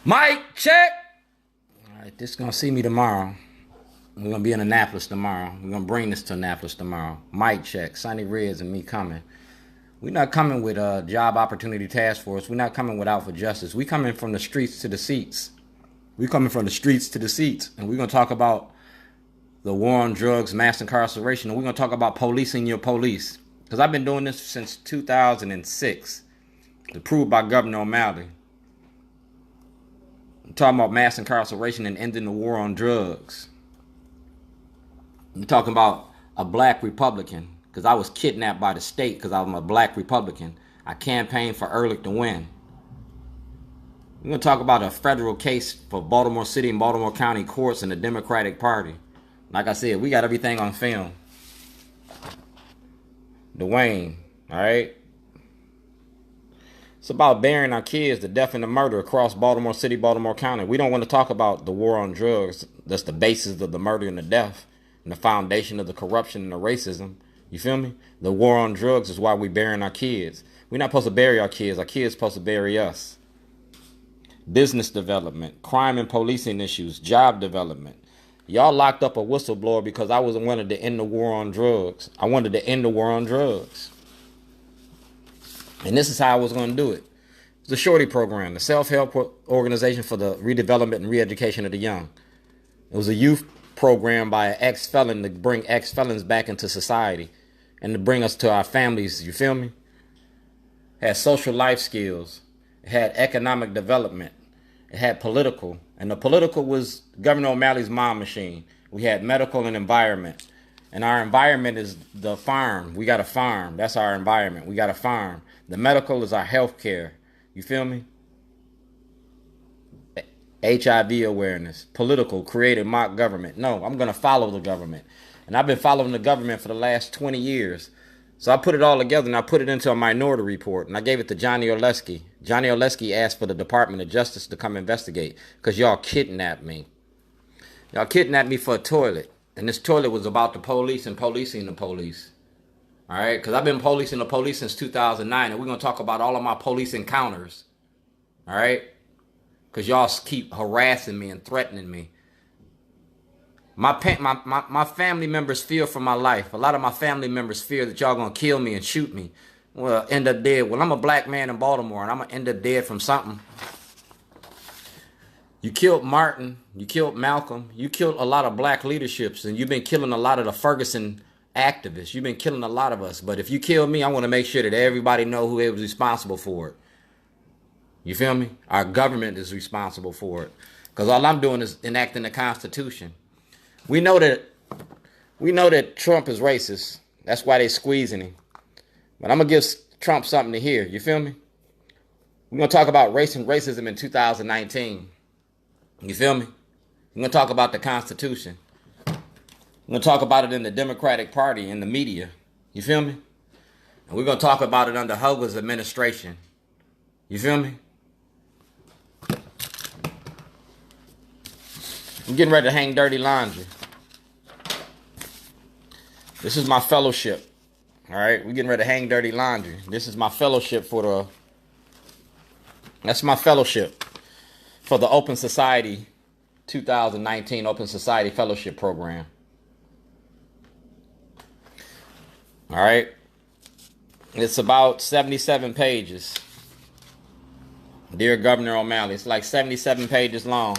Mic check. All right, this is gonna see me tomorrow. We're gonna be in Annapolis tomorrow. We're gonna bring this to Annapolis tomorrow. Mic check. Sonny Reds and me coming. We're not coming with a job opportunity task force. We're not coming with Out for Justice. We coming from the streets to the seats. We coming from the streets to the seats, and we're gonna talk about the war on drugs, mass incarceration, and we're gonna talk about policing your police. Because I've been doing this since 2006, approved by Governor O'Malley. I'm talking about mass incarceration and ending the war on drugs. I'm talking about a black Republican, because I was kidnapped by the state because I'm a black Republican. I campaigned for Ehrlich to win. We're going to talk about a federal case for Baltimore City and Baltimore County courts and the Democratic Party. Like I said, we got everything on film. Dwayne, all right? It's about burying our kids, the death and the murder across Baltimore City, Baltimore County. We don't want to talk about the war on drugs. That's the basis of the murder and the death and the foundation of the corruption and the racism. You feel me? The war on drugs is why we burying our kids. We're not supposed to bury our kids. Our kids supposed to bury us. Business development, crime and policing issues, job development. Y'all locked up a whistleblower because I wanted to end the war on drugs. I wanted to end the war on drugs. And this is how I was going to do it. It's the Shorty program, the self-help organization for the redevelopment and re-education of the young. It was a youth program by an ex-felon to bring ex-felons back into society and to bring us to our families, you feel me? It had social life skills. It had economic development. It had political. And the political was Governor O'Malley's mom machine. We had medical and environment. And our environment is the farm. We got a farm. That's our environment. We got a farm. The medical is our health care. You feel me? HIV awareness. Political, created mock government. No, I'm going to follow the government. And I've been following the government for the last 20 years. So I put it all together and I put it into a minority report. And I gave it to Johnny Oleski. Johnny Oleski asked for the Department of Justice to come investigate because y'all kidnapped me. Y'all kidnapped me for a toilet. And this toilet was about the police and policing the police. All right? Because I've been policing the police since 2009. And we're going to talk about all of my police encounters. All right? Because y'all keep harassing me and threatening me. My family members fear for my life. A lot of my family members fear that y'all going to kill me and shoot me. Well, end up dead. Well, I'm a black man in Baltimore, and I'm going to end up dead from something. You killed Martin. You killed Malcolm. You killed a lot of black leaderships, and you've been killing a lot of the Ferguson activists. You've been killing a lot of us. But if you kill me, I want to make sure that everybody know who was responsible for it. You feel me? Our government is responsible for it. Because all I'm doing is enacting the Constitution. We know that Trump is racist. That's why they're squeezing him. But I'm going to give Trump something to hear. You feel me? We're going to talk about race and racism in 2019. You feel me? We're going to talk about the Constitution. We're going to talk about it in the Democratic Party, in the media. You feel me? And we're going to talk about it under Hogan's administration. You feel me? I'm getting ready to hang dirty laundry. This is my fellowship. All right, we're getting ready to hang dirty laundry. This is my fellowship that's my fellowship for the Open Society 2019 Open Society Fellowship Program. All right. It's about 77 pages. Dear Governor O'Malley, it's like 77 pages long.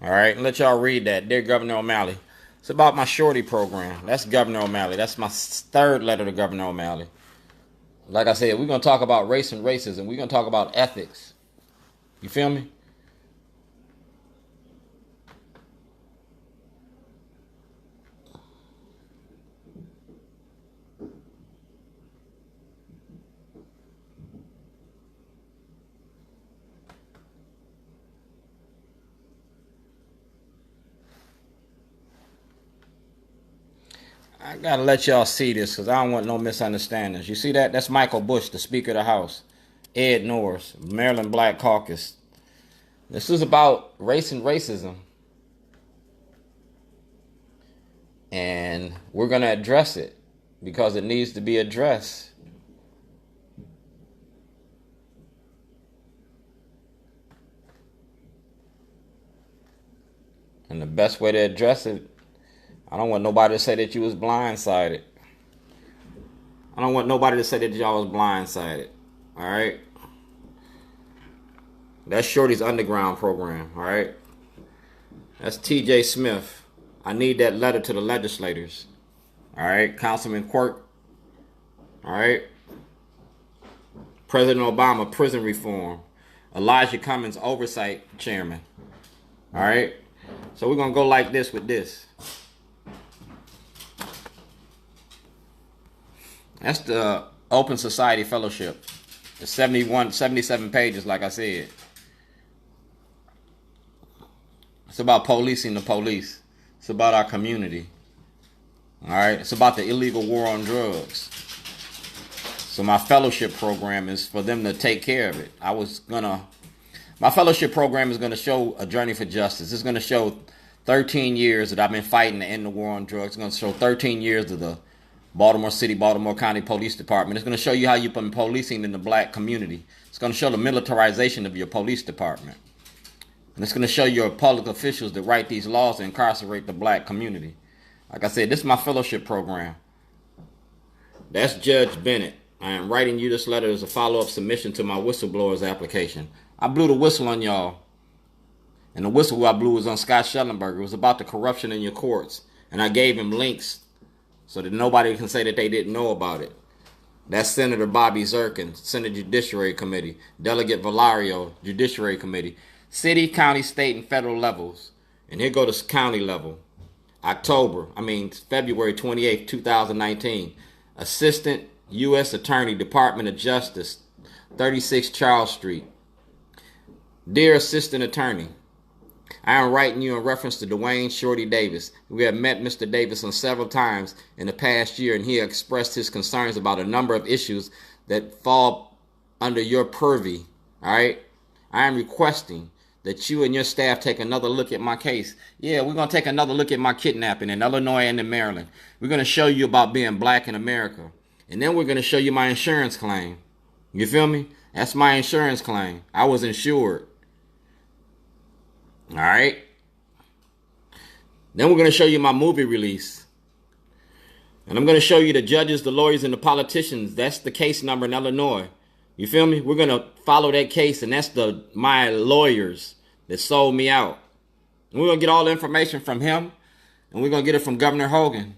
All right, let y'all read that. Dear Governor O'Malley. It's about my Shorty program. That's Governor O'Malley. That's my third letter to Governor O'Malley. Like I said, we're going to talk about race and racism. We're going to talk about ethics. You feel me? I gotta let y'all see this because I don't want no misunderstandings. You see that? That's Michael Bush, the Speaker of the House. Ed Norris, Maryland Black Caucus. This is about race and racism. And we're gonna address it because it needs to be addressed. And the best way to address it, I don't want nobody to say that you was blindsided. I don't want nobody to say that y'all was blindsided. All right? That's Shorty's Underground program. All right? That's T.J. Smith. I need that letter to the legislators. All right? Councilman Quirk. All right? President Obama, prison reform. Elijah Cummings, oversight chairman. All right? So we're going to go like this with this. That's the Open Society Fellowship. It's 77 pages, like I said. It's about policing the police. It's about our community. All right? It's about the illegal war on drugs. So my fellowship program is for them to take care of it. My fellowship program is going to show a journey for justice. It's going to show 13 years that I've been fighting to end the war on drugs. It's going to show 13 years of the Baltimore City, Baltimore County Police Department. It's going to show you how you've been policing in the black community. It's going to show the militarization of your police department. And it's going to show your public officials that write these laws to incarcerate the black community. Like I said, this is my fellowship program. That's Judge Bennett. I am writing you this letter as a follow-up submission to my whistleblowers application. I blew the whistle on y'all. And the whistle I blew was on Scott Shellenberger. It was about the corruption in your courts. And I gave him links so that nobody can say that they didn't know about it. That's Senator Bobby Zirkin, Senate Judiciary Committee. Delegate Valario, Judiciary Committee. City, county, state, and federal levels. And here go to county level. February 28th, 2019. Assistant U.S. Attorney, Department of Justice, 36 Charles Street. Dear Assistant Attorney, I am writing you in reference to Dwayne Shorty Davis. We have met Mr. Davis on several times in the past year, and he expressed his concerns about a number of issues that fall under your purview. All right? I am requesting that you and your staff take another look at my case. Yeah, we're going to take another look at my kidnapping in Illinois and in Maryland. We're going to show you about being black in America. And then we're going to show you my insurance claim. You feel me? That's my insurance claim. I was insured. All right? Then we're going to show you my movie release. And I'm going to show you the judges, the lawyers, and the politicians. That's the case number in Illinois. You feel me? We're going to follow that case, and that's my lawyers that sold me out. And we're going to get all the information from him, and we're going to get it from Governor Hogan.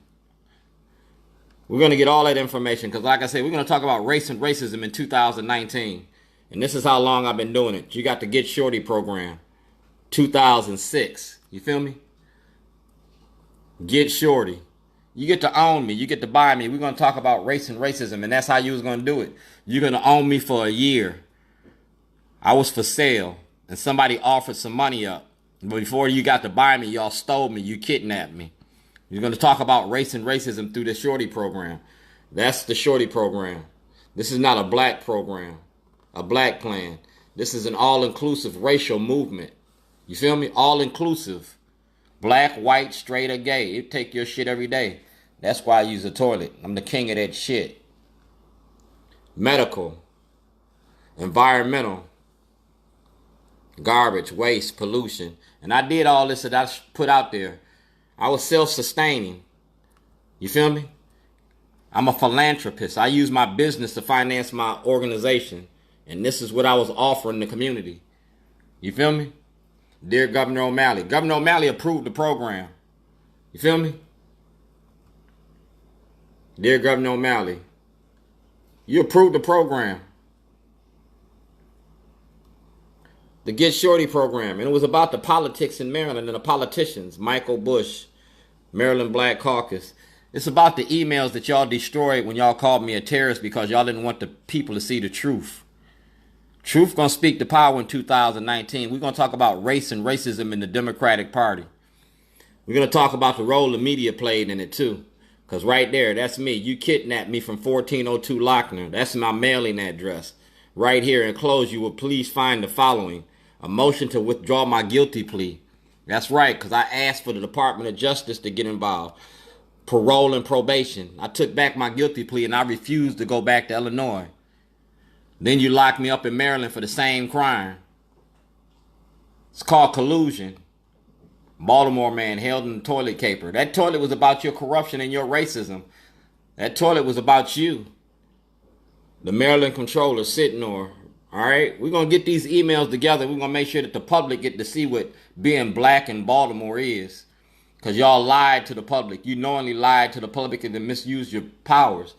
We're going to get all that information because, like I said, we're going to talk about race and racism in 2019. And this is how long I've been doing it. You got the Get Shorty program, 2006. You feel me? Get Shorty. You get to own me. You get to buy me. We're going to talk about race and racism, and that's how you was going to do it. You're going to own me for a year. I was for sale, and somebody offered some money up. But before you got to buy me, y'all stole me. You kidnapped me. You're going to talk about race and racism through the Shorty program. That's the Shorty program. This is not a black program, a black plan. This is an all-inclusive racial movement. You feel me? All-inclusive. Black, white, straight, or gay. It take your shit every day. That's why I use the toilet. I'm the king of that shit. Medical. Environmental. Garbage, waste, pollution. And I did all this that I put out there. I was self-sustaining. You feel me? I'm a philanthropist. I use my business to finance my organization. And this is what I was offering the community. You feel me? Dear Governor O'Malley. Governor O'Malley approved the program. You feel me? Dear Governor O'Malley, you approved the program. The Get Shorty program. And it was about the politics in Maryland and the politicians. Michael Bush, Maryland Black Caucus. It's about the emails that y'all destroyed when y'all called me a terrorist because y'all didn't want the people to see the truth. Truth gonna speak to power in 2019. We're gonna talk about race and racism in the Democratic Party. We're gonna talk about the role the media played in it too. Because right there, that's me. You kidnapped me from 1402 Lochner. That's my mailing address. Right here enclosed, you will please find the following. A motion to withdraw my guilty plea. That's right, because I asked for the Department of Justice to get involved. Parole and probation. I took back my guilty plea and I refused to go back to Illinois. Then you locked me up in Maryland for the same crime. It's called collusion. Baltimore man held in the toilet caper. That toilet was about your corruption and your racism. That toilet was about you. The Maryland controller sitting there. All right, we're going to get these emails together. We're going to make sure that the public get to see what being black in Baltimore is. Because y'all lied to the public. You knowingly lied to the public and then misused your powers.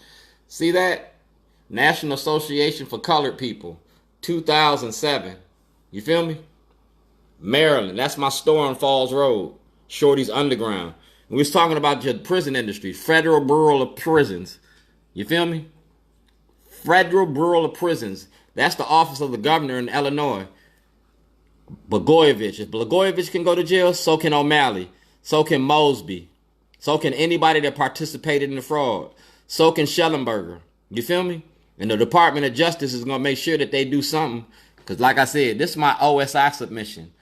See that? National Association for Colored People, 2007. You feel me? Maryland. That's my store on Falls Road. Shorty's Underground. We was talking about your prison industry. Federal Bureau of Prisons. You feel me? Federal Bureau of Prisons. That's the office of the governor in Illinois. Blagojevich. If Blagojevich can go to jail, so can O'Malley. So can Mosby. So can anybody that participated in the fraud. So can Shellenberger. You feel me? And the Department of Justice is going to make sure that they do something. Because like I said, this is my OSI submission.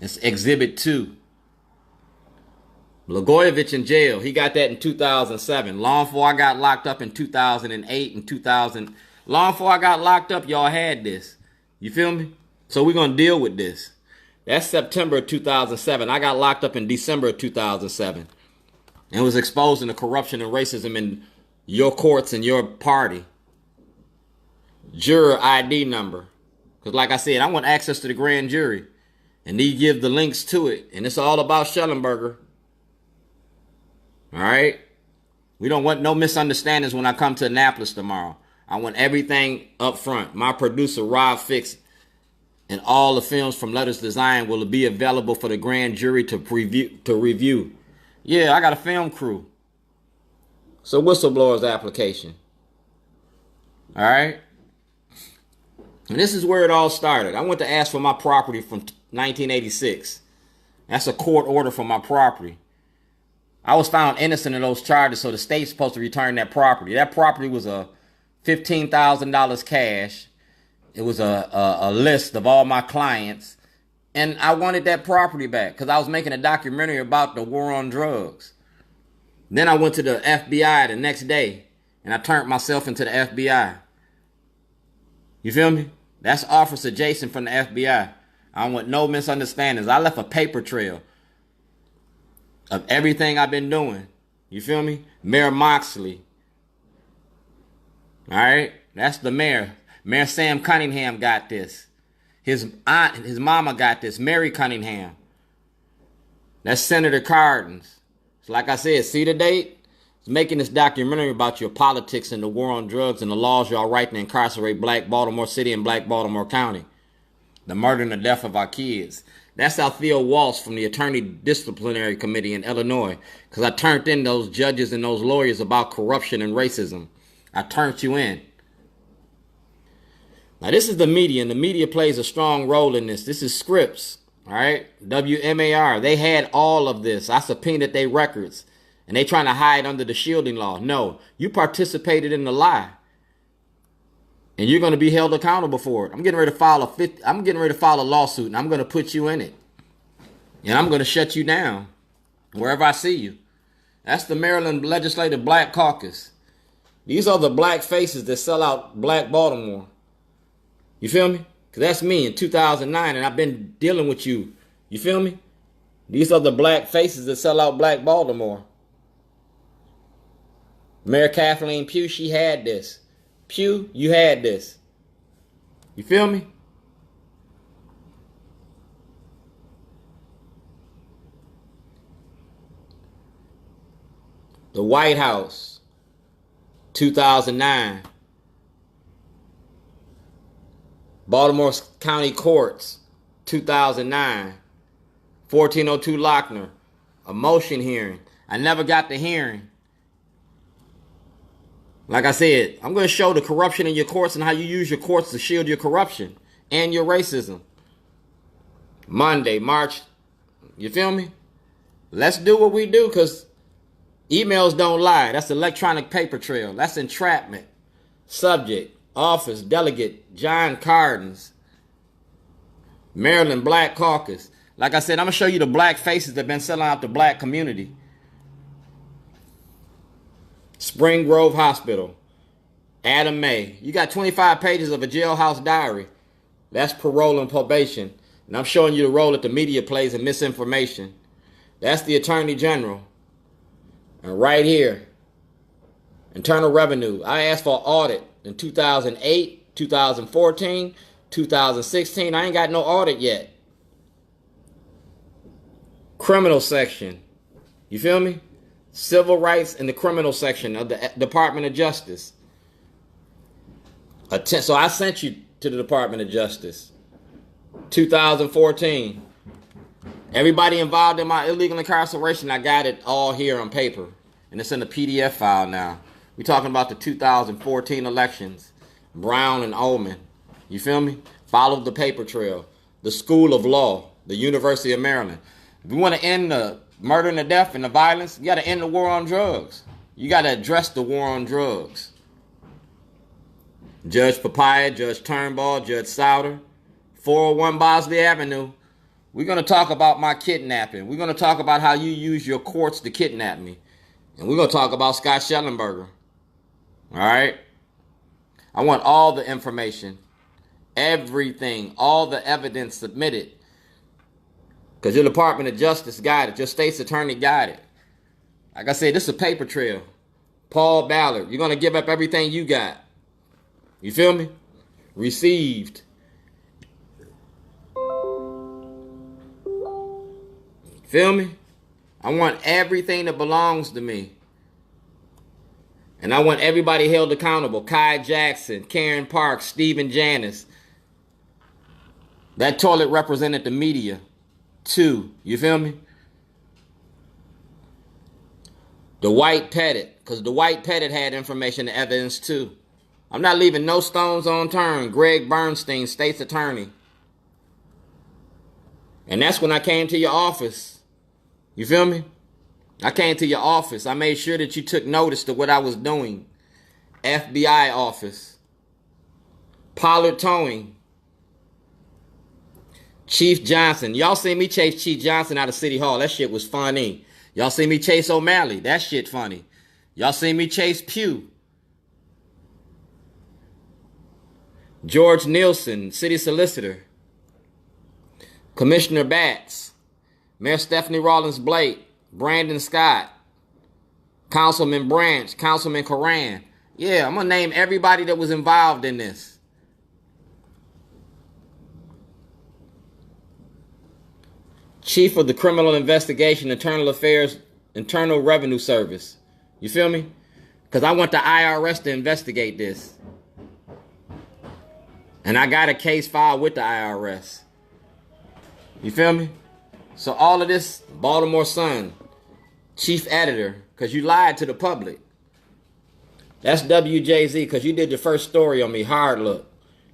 It's Exhibit 2. Blagojevich in jail. He got that in 2007. Long before I got locked up in 2008 and 2000. Long before I got locked up, y'all had this. You feel me? So we're going to deal with this. That's September of 2007. I got locked up in December of 2007. And was exposing the corruption and racism in your courts and your party. Juror ID number. Because like I said, I want access to the grand jury. And they give the links to it. And it's all about Shellenberger. All right? We don't want no misunderstandings when I come to Annapolis tomorrow. I want everything up front. My producer, Rob Fix, and all the films from Letters Design will be available for the grand jury to review. Yeah, I got a film crew. So whistleblower's application. All right? And this is where it all started. I went to ask for my property from 1986. That's a court order for my property. I was found innocent of those charges, so the state's supposed to return that property. That property was a $15,000 cash. It was a list of all my clients. And I wanted that property back because I was making a documentary about the war on drugs. Then I went to the FBI the next day, and I turned myself into the FBI. You feel me? That's Officer Jason from the FBI. I don't want no misunderstandings. I left a paper trail of everything I've been doing. You feel me? Mayor Moxley. All right? That's the mayor. Mayor Sam Cunningham got this. His aunt, his mama got this. Mary Cunningham. That's Senator Hardin's. So like I said, see the date? It's making this documentary about your politics and the war on drugs and the laws y'all write to incarcerate black Baltimore City and black Baltimore County. The murder and the death of our kids. That's Althea Walsh from the Attorney Disciplinary Committee in Illinois. Because I turned in those judges and those lawyers about corruption and racism. I turned you in. Now, this is the media, and the media plays a strong role in this. This is Scripps, all right? WMAR. They had all of this. I subpoenaed their records, and they trying to hide under the shielding law. No, you participated in the lie, and you're going to be held accountable for it. I'm getting ready to file a lawsuit, and I'm going to put you in it, and I'm going to shut you down wherever I see you. That's the Maryland Legislative Black Caucus. These are the black faces that sell out black Baltimore. You feel me? Because that's me in 2009, and I've been dealing with you. You feel me? These are the black faces that sell out black Baltimore. Mayor Kathleen Pugh, she had this. Pugh, you had this. You feel me? The White House, 2009. Baltimore County Courts, 2009. 1402 Lochner, a motion hearing. I never got the hearing. Like I said, I'm going to show the corruption in your courts and how you use your courts to shield your corruption and your racism. Monday, March. You feel me? Let's do what we do, because emails don't lie. That's electronic paper trail. That's entrapment. Subject, office, delegate, John Cardins. Maryland Black Caucus. Like I said, I'm going to show you the black faces that have been selling out the black community. Spring Grove Hospital. Adam May. You got 25 pages of a Jailhouse Diary. That's parole and probation. And I'm showing you the role that the media plays in misinformation. That's the Attorney General. And right here, Internal Revenue. I asked for an audit in 2008, 2014, 2016. I ain't got no audit yet. Criminal section. You feel me? Civil rights in the criminal section of the Department of Justice. So I sent you to the Department of Justice. 2014. Everybody involved in my illegal incarceration, I got it all here on paper. And it's in the PDF file now. We're talking about the 2014 elections. Brown and Ullman. You feel me? Followed the paper trail. The School of Law. The University of Maryland. If we want to end the murder and the death and the violence, you got to end the war on drugs. You got to address the war on drugs. Judge Papaya, Judge Turnbull, Judge Souter, 401 Bosley Avenue. We're going to talk about my kidnapping. We're going to talk about how you use your courts to kidnap me. And we're going to talk about Scott Shellenberger. All right? I want all the information, everything, all the evidence submitted. Because your Department of Justice got it. Your state's attorney got it. Like I said, this is a paper trail. Paul Ballard, you're going to give up everything you got. You feel me? Received. Feel me? I want everything that belongs to me. And I want everybody held accountable. Kai Jackson, Karen Parks, Stephen Janis. That toilet represented the media. Too. You feel me? The White Pettit. Because the White Pettit had information and evidence too. I'm not leaving no stones unturned. Greg Bernstein, State's Attorney. And that's when I came to your office. You feel me? I came to your office. I made sure that you took notice to what I was doing. FBI office. Pollard Towing. Chief Johnson. Y'all see me chase Chief Johnson out of City Hall. That shit was funny. Y'all see me chase O'Malley. That shit funny. Y'all see me chase Pugh. George Nielsen, City Solicitor. Commissioner Batts. Mayor Stephanie Rawlins Blake. Brandon Scott. Councilman Branch. Councilman Coran. Yeah, I'm going to name everybody that was involved in this. Chief of the Criminal Investigation, Internal Affairs, Internal Revenue Service. You feel me? Because I want the IRS to investigate this. And I got a case filed with the IRS. You feel me? So all of this, Baltimore Sun, Chief Editor, because you lied to the public. That's WJZ, because you did the first story on me, Hard Look.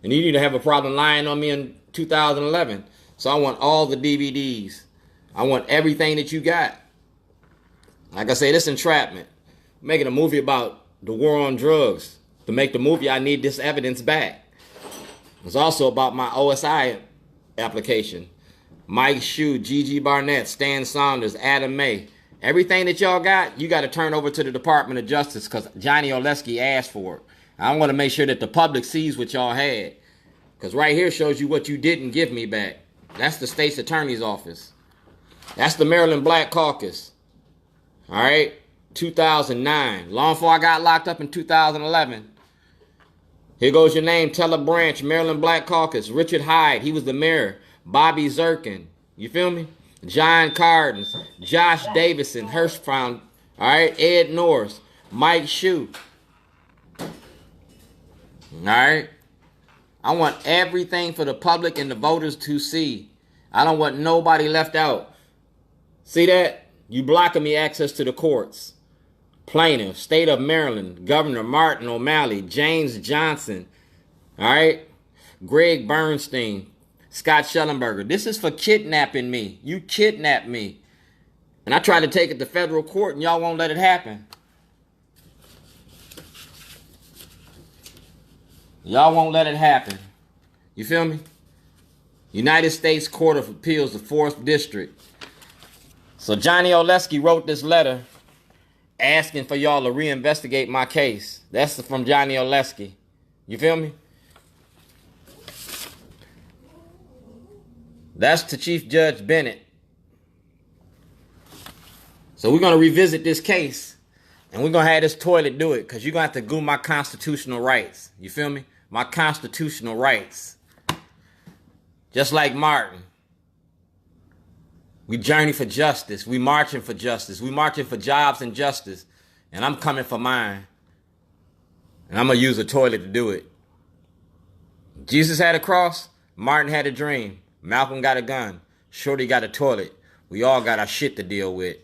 And you didn't have a problem lying on me in 2011. So I want all the DVDs. I want everything that you got. Like I say, this entrapment. I'm making a movie about the war on drugs. To make the movie, I need this evidence back. It's also about my OSI application. Mike Shue, Gigi Barnett, Stan Saunders, Adam May. Everything that y'all got, you got to turn over to the Department of Justice because Johnny Oleski asked for it. I want to make sure that the public sees what y'all had. Because right here shows you what you didn't give me back. That's the State's Attorney's Office. That's the Maryland Black Caucus. All right? 2009. Long before I got locked up in 2011. Here goes your name. Teller Branch, Maryland Black Caucus. Richard Hyde, he was the mayor. Bobby Zirkin. You feel me? John Cardens. Josh Davison, Hirschfound. All right? Ed Norris. Mike Shue. All right? I want everything for the public and the voters to see. I don't want nobody left out. See that? You blocking me access to the courts. Plaintiff, State of Maryland, Governor Martin O'Malley, James Johnson, all right? Greg Bernstein, Scott Shellenberger. This is for kidnapping me. You kidnapped me. And I tried to take it to federal court and y'all won't let it happen. Y'all won't let it happen. You feel me? United States Court of Appeals, the 4th District. So Johnny Oleski wrote this letter asking for y'all to reinvestigate my case. That's from Johnny Oleski. You feel me? That's to Chief Judge Bennett. So we're going to revisit this case, and we're going to have this toilet do it, because you're going to have to goo my constitutional rights. You feel me? My constitutional rights. Just like Martin. We journey for justice. We marching for justice. We marching for jobs and justice. And I'm coming for mine. And I'm going to use a toilet to do it. Jesus had a cross. Martin had a dream. Malcolm got a gun. Shorty got a toilet. We all got our shit to deal with.